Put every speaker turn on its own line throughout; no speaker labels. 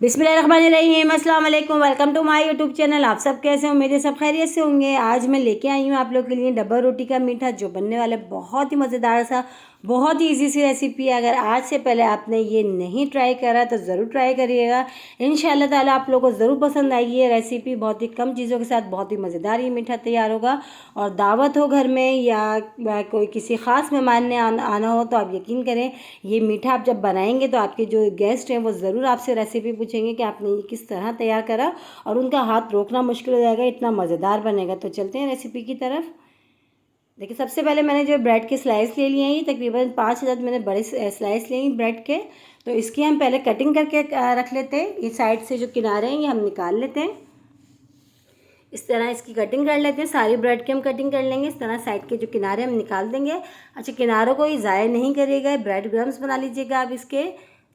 बिस्मिल्लाहिर्रहमानिर्रहीम, अस्सलाम वालेकुम। Welcome to my YouTube channel. आप सब कैसे हो? मेरे सब खैरियत से होंगे। आज मैं लेके आई हूँ आप लोग के लिए डब्बा रोटी का मीठा, जो बनने वाला है बहुत ही मज़ेदार सा, बहुत ही इजी सी रेसिपी है। अगर आज से पहले आपने ये नहीं ट्राई करा तो ज़रूर ट्राई करिएगा। इंशाल्लाह ताला आप लोगों को ज़रूर पसंद आएगी ये रेसिपी। बहुत ही कम चीज़ों के साथ बहुत ही मज़ेदार ये मीठा तैयार होगा। और दावत हो घर में या कोई किसी ख़ास मेहमान ने आना हो तो आप यकीन करें, ये मीठा आप जब बनाएंगे तो आपके जो गेस्ट हैं वो ज़रूर आपसे रेसिपी पूछेंगे कि आपने ये किस तरह तैयार करा, और उनका हाथ रोकना मुश्किल हो जाएगा, इतना मज़ेदार बनेगा। तो चलते हैं रेसिपी की तरफ। देखिए, सबसे पहले मैंने जो ब्रेड के स्लाइस ले लिए हैं, ये तकरीबन 5 मैंने बड़े स्लाइस लिए हैं ब्रेड के। तो इसकी हम पहले कटिंग करके रख लेते हैं। ये साइड से जो किनारे हैं ये हम निकाल लेते हैं। इस तरह इसकी कटिंग कर लेते हैं। सारी ब्रेड की हम कटिंग कर लेंगे। इस तरह साइड के जो किनारे हम निकाल देंगे। अच्छा, किनारों को ही ज़ाया नहीं करिएगा, ब्रेड क्रम्स बना लीजिएगा आप इसके,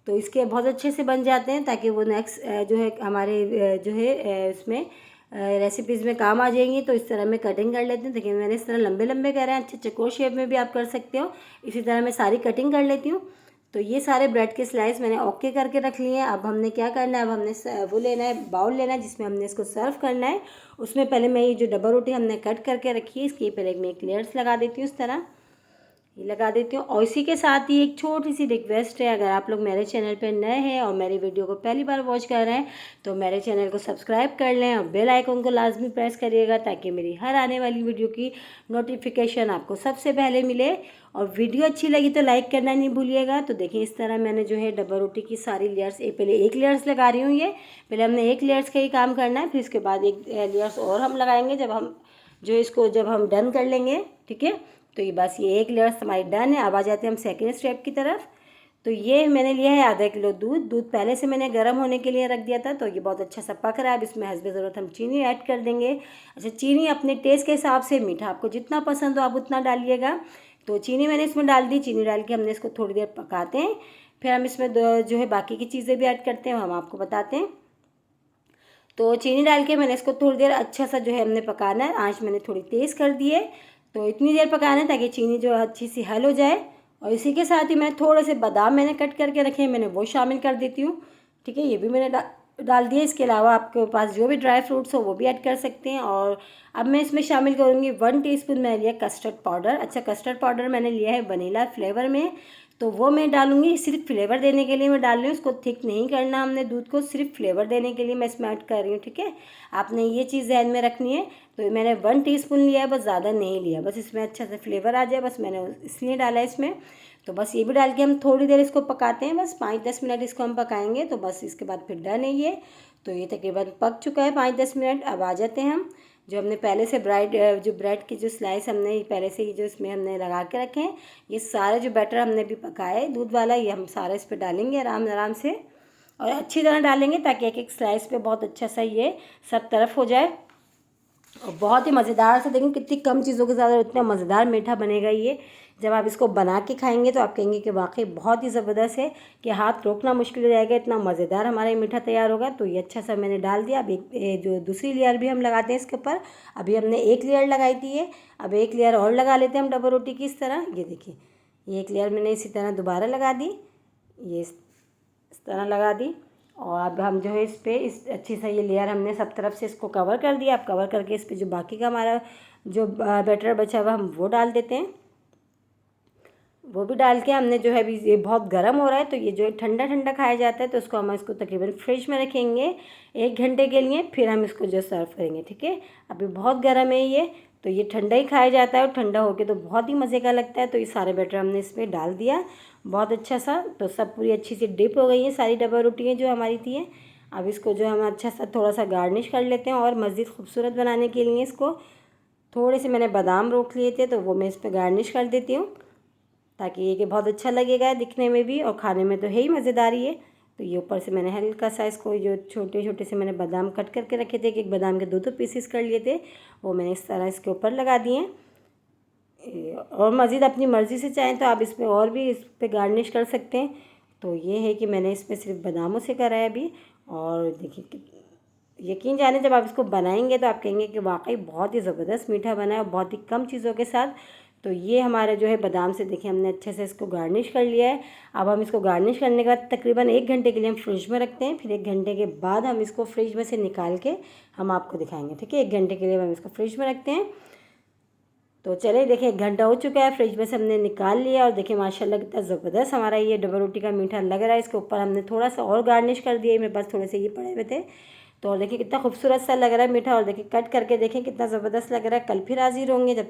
तो इसके बहुत अच्छे से बन जाते हैं, ताकि वो नेक्स्ट जो है हमारे जो है इसमें रेसिपीज़ में काम आ जाएंगी। तो इस तरह मैं कटिंग कर लेती हूँ। देखिए, मैंने इस तरह लंबे लंबे करे हैं, अच्छे चकोर शेप में भी आप कर सकते हो। इसी तरह मैं सारी कटिंग कर लेती हूँ। तो ये सारे ब्रेड के स्लाइस मैंने ओके करके रख लिए हैं। अब हमने क्या करना है, अब हमने वो लेना है, बाउल लेना है जिसमें हमने इसको सर्व करना है। उसमें पहले मैं ये जो डबल रोटी हमने कट करके रखी है, इसकी पहले मैं एक लेयर्स लगा देती हूँ। इस तरह ये लगा देती हूँ। और इसी के साथ ही एक छोटी सी रिक्वेस्ट है, अगर आप लोग मेरे चैनल पर नए हैं और मेरी वीडियो को पहली बार वॉच कर रहे हैं तो मेरे चैनल को सब्सक्राइब कर लें और बेल आइकन को लाजमी प्रेस करिएगा, ताकि मेरी हर आने वाली वीडियो की नोटिफिकेशन आपको सबसे पहले मिले। और वीडियो अच्छी लगी तो लाइक करना नहीं भूलिएगा। तो देखिए, इस तरह मैंने जो है डब्बा रोटी की सारी लेयर्स, पहले एक लेयर्स लगा रही हूँ। ये पहले हमने एक लेयर्स का ही काम करना है, फिर इसके बाद एक लेयर्स और हम लगाएंगे जब हम जो इसको जब हम डन कर लेंगे। ठीक है, तो ये बस ये एक लेयर्स हमारी डन है। अब आ जाते हैं हम सेकेंड स्टेप की तरफ। तो ये मैंने लिया है आधा किलो दूध। दूध पहले से मैंने गर्म होने के लिए रख दिया था, तो ये बहुत अच्छा सा पक रहा है। अब इसमें हस्बे ज़रूरत हम चीनी ऐड कर देंगे। अच्छा, चीनी अपने टेस्ट के हिसाब से, मीठा आपको जितना पसंद हो आप उतना डालिएगा। तो चीनी मैंने इसमें डाल दी। चीनी डाल के हमने इसको थोड़ी देर पकाते हैं। फिर हम इसमें जो है बाकी की चीज़ें भी ऐड करते हैं, हम आपको बताते हैं। तो चीनी डाल के मैंने इसको थोड़ी देर अच्छा सा जो है हमने पकाना है। आँच मैंने थोड़ी तेज़ कर दी है। तो इतनी देर पकाना है ताकि चीनी जो अच्छी सी हल हो जाए। और इसी के साथ ही मैं थोड़े से बादाम मैंने कट करके रखे हैं, मैंने वो शामिल कर देती हूँ। ठीक है, ये भी मैंने डाल दिया। इसके अलावा आपके पास जो भी ड्राई फ्रूट्स हो वो भी ऐड कर सकते हैं। और अब मैं इसमें शामिल करूँगी 1 टीस्पून मैंने लिया कस्टर्ड पाउडर। अच्छा, कस्टर्ड पाउडर मैंने लिया है वनीला फ्लेवर में, तो वो मैं डालूँगी सिर्फ फ्लेवर देने के लिए मैं डाल रही हूँ। उसको थिक नहीं करना हमने दूध को, सिर्फ फ्लेवर देने के लिए मैं इसमें ऐड कर रही हूँ। ठीक है, आपने ये चीज़ ध्यान में रखनी है। तो मैंने 1 टीस्पून लिया है, बस ज़्यादा नहीं लिया, बस इसमें अच्छा सा फ्लेवर आ जाए, बस मैंने इसलिए डाला है इसमें। तो बस ये भी डाल के हम थोड़ी देर इसको पकाते हैं, बस 5-10 मिनट इसको हम पकाएंगे। तो बस इसके बाद फिर डन है ये। तो ये तकरीबन पक चुका है 5-10 मिनट। अब आ जाते हैं हम जो हमने पहले से ब्रेड की जो स्लाइस हमने पहले से ही जो इसमें हमने लगा के रखे हैं, ये सारा जो बैटर हमने भी पकाया है दूध वाला, ये हम सारा इस पर डालेंगे आराम आराम से, और अच्छी तरह डालेंगे ताकि एक एक स्लाइस पे बहुत अच्छा सा ये सब तरफ हो जाए। और बहुत ही मज़ेदार से, देखें कितनी कम चीज़ों के साथ इतना मज़ेदार मीठा बनेगा ये। जब आप इसको बना के खाएंगे तो आप कहेंगे कि वाकई बहुत ही ज़बरदस्त है, कि हाथ रोकना मुश्किल हो जाएगा, इतना मज़ेदार हमारा ये मीठा तैयार होगा। तो ये अच्छा सा मैंने डाल दिया। अब एक जो दूसरी लेयर भी हम लगाते हैं इसके ऊपर। अभी हमने एक लेयर लगाई थी ये, अब एक लेयर और लगा लेते हैं हम डबल रोटी की। इस तरह ये देखिए, ये एक लेयर मैंने इसी तरह दोबारा लगा दी, ये इस तरह लगा दी। और अब हम जो है इस पर इस अच्छी सा ये लेयर हमने सब तरफ से इसको कवर कर दिया। अब कवर करके इस पर जो बाकी का हमारा जो बैटर बचा हुआ हम वो डाल देते हैं। वो भी डाल के हमने जो है, अभी ये बहुत गर्म हो रहा है तो ये जो ठंडा ठंडा खाया जाता है, तो उसको हम इसको तकरीबन फ्रिज में रखेंगे 1 घंटे के लिए, फिर हम इसको जो सर्व करेंगे। ठीक है, अभी बहुत गर्म है ये, तो ये ठंडा ही खाया जाता है और ठंडा होके तो बहुत ही मज़े का लगता है। तो ये सारे बैटर हमने इसमें डाल दिया बहुत अच्छा सा। तो सब पूरी अच्छी सी डिप हो गई है सारी डबल रोटियाँ जो हमारी थी। अब इसको जो हम अच्छा सा थोड़ा सा गार्निश कर लेते हैं, और मज़ीद खूबसूरत बनाने के लिए इसको थोड़े से मैंने बादाम रोक लिए थे, तो वो मैं इस पर गार्निश कर देती हूँ, ताकि ये कि बहुत अच्छा लगेगा दिखने में भी और खाने में तो है ही मज़ेदारी है। तो ये ऊपर से मैंने हल्का सा इसको जो छोटे छोटे से मैंने बादाम कट करके रखे थे, कि एक बादाम के 2 पीसेस कर लिए थे, वो मैंने इस तरह इसके ऊपर लगा दिए। और मज़ीद अपनी मर्ज़ी से चाहें तो आप इसमें और भी इस पर गार्निश कर सकते हैं। तो ये है कि मैंने इसमें सिर्फ बादामों से करा है अभी। और देखिए, यकीन जाने जब आप इसको बनाएंगे तो आप कहेंगे कि वाकई बहुत ही ज़बरदस्त मीठा बना है और बहुत ही कम चीज़ों के साथ। तो ये हमारा जो है बादाम से देखिए हमने अच्छे से इसको गार्निश कर लिया है। अब हम इसको गार्निश करने के बाद तकरीबन 1 घंटे के लिए हम फ्रिज में रखते हैं। फिर 1 घंटे के बाद हम इसको फ्रिज में से निकाल के हम आपको दिखाएंगे, ठीक है। 1 घंटे के लिए हम इसको फ्रिज में रखते हैं। तो चलिए देखिए 1 घंटा हो चुका है, फ्रिज में से हमने निकाल लिया और देखिए माशाल्लाह कितना ज़बरदस्त हमारा ये डबल रोटी का मीठा लग रहा है। इसके ऊपर हमने थोड़ा सा और गार्निश कर दिया है, मेरे पास थोड़े से ये पड़े हुए थे। तो और देखिए कितना खूबसूरत सा लग रहा है मीठा, और देखिए कट करके देखें कितना ज़बरदस्त लग रहा है। कल फिर हाजिर होंगे, जब